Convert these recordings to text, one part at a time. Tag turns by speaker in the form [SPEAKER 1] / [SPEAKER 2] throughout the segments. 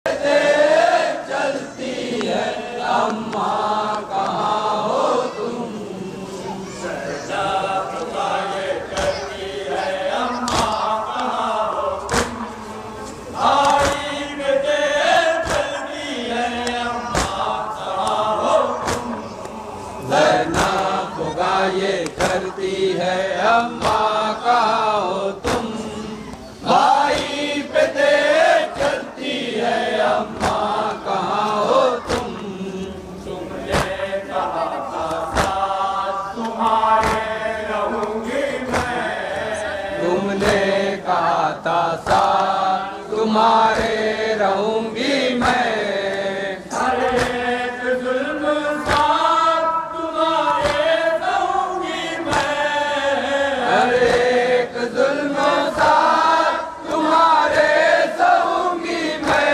[SPEAKER 1] चलती है अम्मा कहाँ हो तुम। सजा पुकारे करती है अम्मा कहाँ हो तुम। भाई बेटे चलती है अम्मा कहाँ हो तुम। लड़ना पुकारे करती है अम्मा कहाँ हो तुम। भाई बेटे चलती है अम्मा कहाँ हो तुम। तुमने कहा था साथ तुम्हारे रहूंगी मैं। तुमने कहा था साथ तुम्हारे रहूंगी मैं। हर एक जुल्म साथ तुम्हारे रहूंगी मैं। हर एक जुल्म साथ तुम्हारे सहूंगी मैं।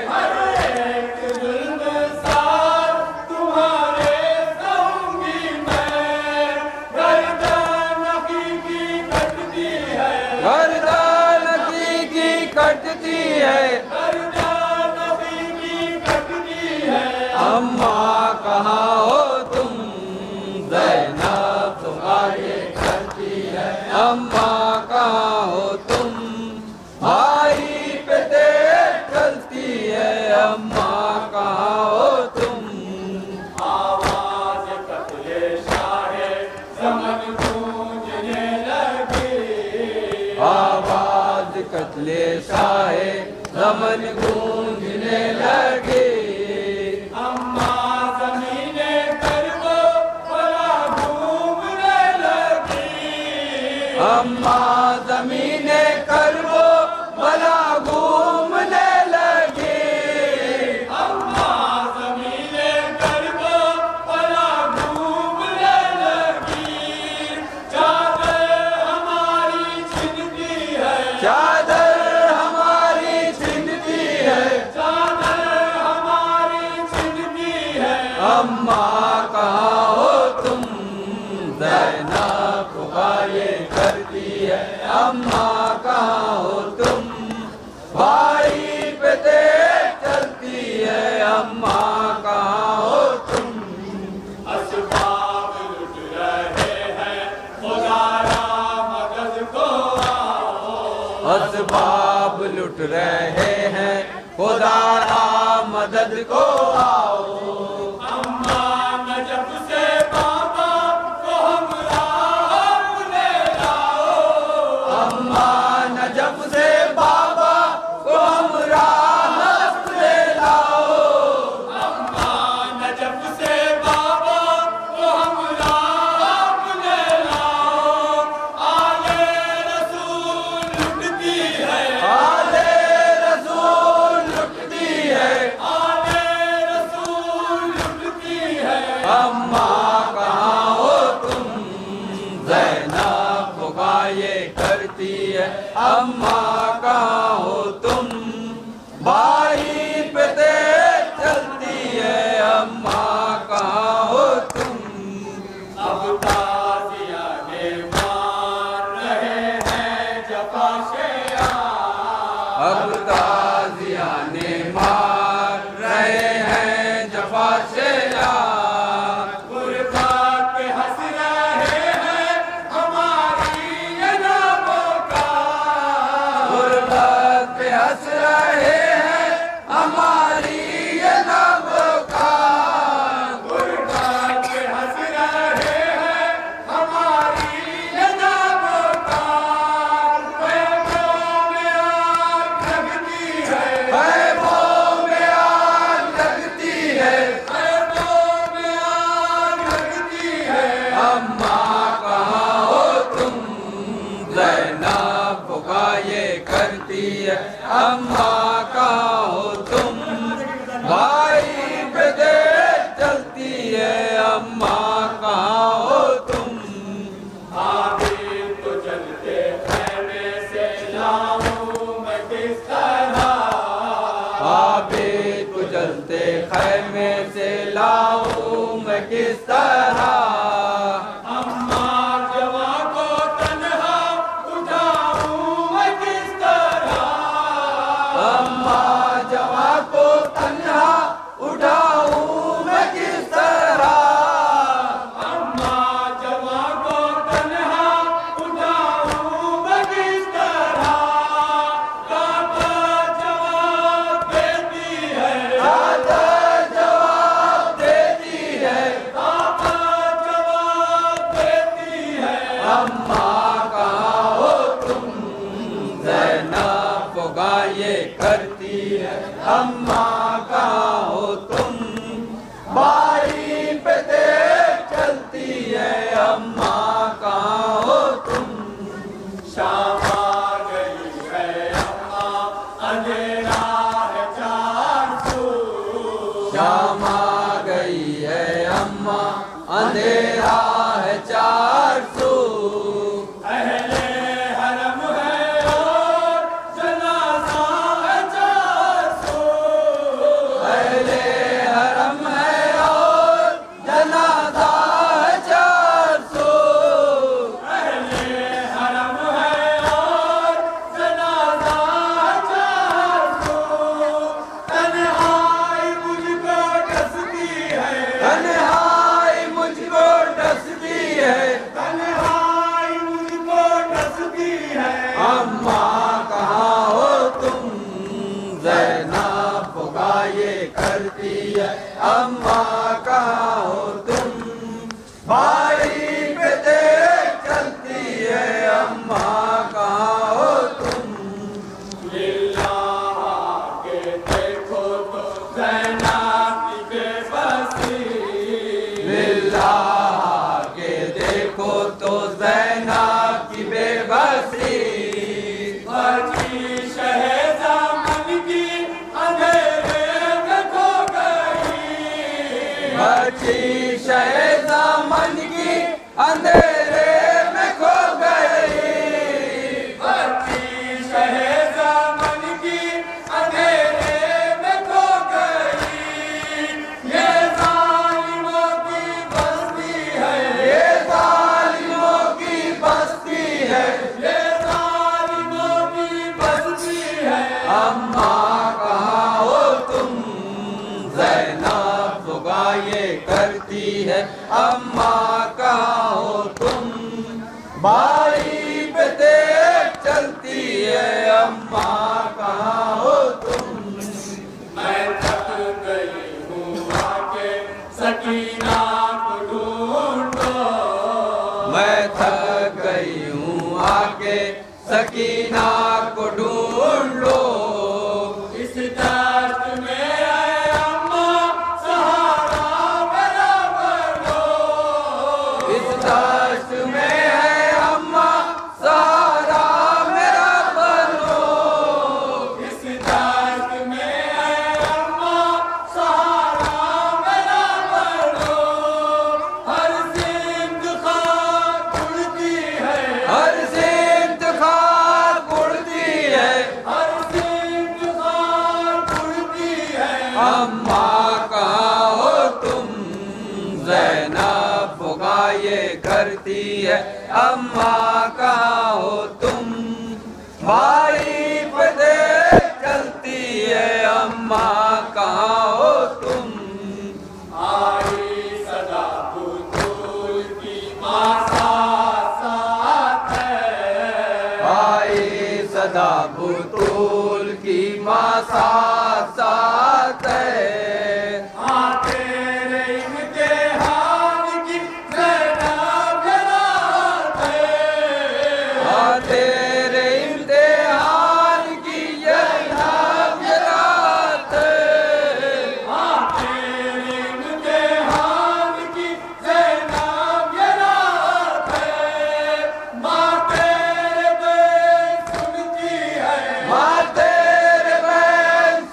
[SPEAKER 1] हर एक जुल्म साथ तुम्हारे सहूंगी मैं। गर्दन हकीकी कटती है। गर्दन हकीकी कटती है। गर्दन हकीकी कटती है। अम्मा कहाँ हो तुम। ज़ैनब तुम्हारे करती है अम्मा कहाँ हो तुम। भाई बेटे चलती है अम्मा कहाँ हो तुम। आवाज कतले शाहे ज़मन गूंजने लगी। आवाज कतले शाहे ज़मन गूंजने लगी। अम्मा ज़मीने करको भला घूमने लगी। अम्मा ज़मीने करको भला घूमने लगी। अम्मा ज़मीने करको भला घूमने लगी। चादर हमारी छिनती है। चादर हमारी छिनती है। चादर हमारी छिनती है। अम्मा कहाँ हो तुम। ज़ैनब पुकारे करती है अम्मा कहाँ हो तुम। भाई बेटे चलती है अम्मा कहाँ हो तुम। असबाब लुट रहे हैं खुदारा मदद को आओ। असबाब लुट रहे हैं खुदारा मदद को आओ। अम्मा नजफ से बाबा को हमराह अपने लाओ। अम्मा नजफ से बाबा को हमराह अपने लाओ। अम्मा नजफ से बाबा को हमराह अपने लाओ। आले रसूल लुटती है। आले रसूल लुटती है। आले रसूल लुटती है। अम्मा कहाँ हो तुम। ज़ैनब पुकारे करती है अम्मा कहाँ हो तुम। भाई बेटे चलती है अम्मा कहाँ हो तुम। अब ताज़ियाने मार रहे हैं जफ़ा शेरा। अब ताज़ियाने मार रहे हैं जफ़ा शेरा। गुरबात पे हंस रहे हैं हमारी ये नामों का। गुरबात पे हंस रहे हैं हमारी ये नामों का। गुरबात पे हंस रहे हैं हमारी ये नामों का। पैरों में आग लगती है। पैरों में आग लगती है। पैरों में आग लगती है। अम्मा कहाँ हो तुम। ज़ैनब पुकारे करती है अम्मा कहाँ हो तुम। भाई बेटे चलती है अम्मा कहाँ हो तुम। आगे तो चलते खैमे से लाऊं मैं किस तरह। आगे तो चलते खैमे से लाऊं मैं किस तरह। अम्मा जवां को तन्हा उठाऊं मैं किस तरह। अम्मा जवां तन्हा उठाऊं मैं किस तरह। अम्मा जवां को तन्हा उठाऊं मैं किस तरह। दाता जवाब देती है, दाता जवाब देती है, दाता जवाब देती है। अम्मा कहाँ हो तुम, ज़ैनब पुकारे करती है। अम्मा कहाँ हो तुम, बारी पे देख चलती है। अम्मा कहाँ हो तुम, शाम आ गई है अम्मा, अंधेरा है चार सू। शाम आ गई है अम्मा, अंधेरा है चार सू। अहले हरम है और जनाजा है चार सू। अहले हरम है और जनाजा है चार सू। अहले हरम है और जनाजा है चार सू। तन्हाई मुझको डसती है, तन्हाई मुझको डसती है, तन्हाई मुझको डसती है। अम्मा कहाँ हो तुम, ज़ैनब पुकारे करती है। अम्मा कहाँ हो तुम, बारी पे देख चलती है। अम्मा कहाँ हो तुम, लिल्लाह के देखो तो ज़ैनब की बेबसी। लिल्लाह के देखो तो ज़ैनब की बेबसी। बची शहज़ामन की अंधेरे में खो गई। बची शहज़ामन की अंधेरे में खो गई। बची शहज़ामन की अंधेरे में खो गई। ये ज़ालिमों की बस्ती है, ये ज़ालिमों की बस्ती है, ये ज़ालिमों की बस्ती है। अम्मा कहाँ हो तुम, ज़ैनब पुकारे करती है। अम्मा कहाँ हो तुम, बारी पे देख चलती है। अम्मा कहाँ हो तुम, मैं थक गई हूँ आके सकीना को ढूंढो। मैं थक गई हूँ आके सकीना को ढूंढ लो। इस दर्द में है अम्मा सहारा मेरा बनो। इस दर्द में है अम्मा सहारा मेरा बनो। इस दर्द में है अम्मा सहारा मेरा बनो। हर जिंद खाक उड़ती है, हर जिंद खाक उड़ती है, हर जिंद खाक उड़ती है। अम्मा कहाँ हो तुम, ज़ैनब पुकारे करती है। अम्मा कहाँ हो तुम, बारी पे देख चलती है। अम्मा कहाँ हो तुम, आई सदा बुतूल की माँ साथ साथ है। आई सदा बुतूल की माँ साथ साथ है। हाँ तेरे इम्तिहान की ज़ैनब रात है। हाँ तेरे इम्तिहान की ज़ैनब रात है। हाँ तेरे इम्तिहान की ज़ैनब रात है। माँ तेरे बैन सुनती है, माँ तेरे बैन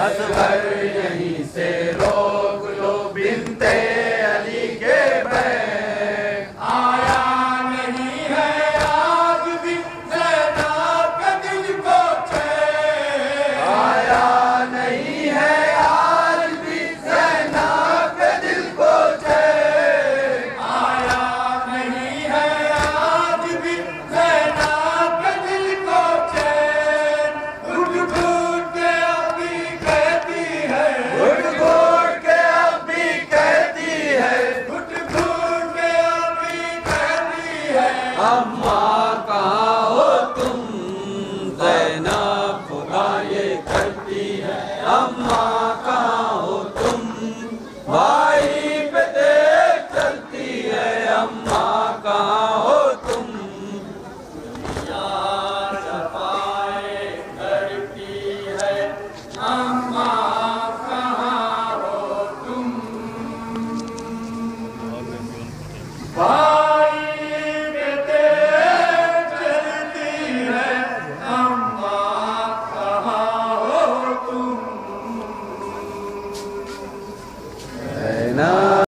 [SPEAKER 1] असगर यहीं से रोक लो बिनते अली के बैग। आया नहीं है आज भी ज़ैनब के दिल को चैन, आया नहीं है आज भी ज़ैनब के दिल को चैन, आया नहीं है आज भी ज़ैनब के दिल को चैन। घुट घुट के अभी कहती है, घुट घुट के अभी कहती है, घुट घुट के अभी कहती है, अम्मा कहाँ हो तुम, ज़ैनब खुदा ये करती है, अम्मा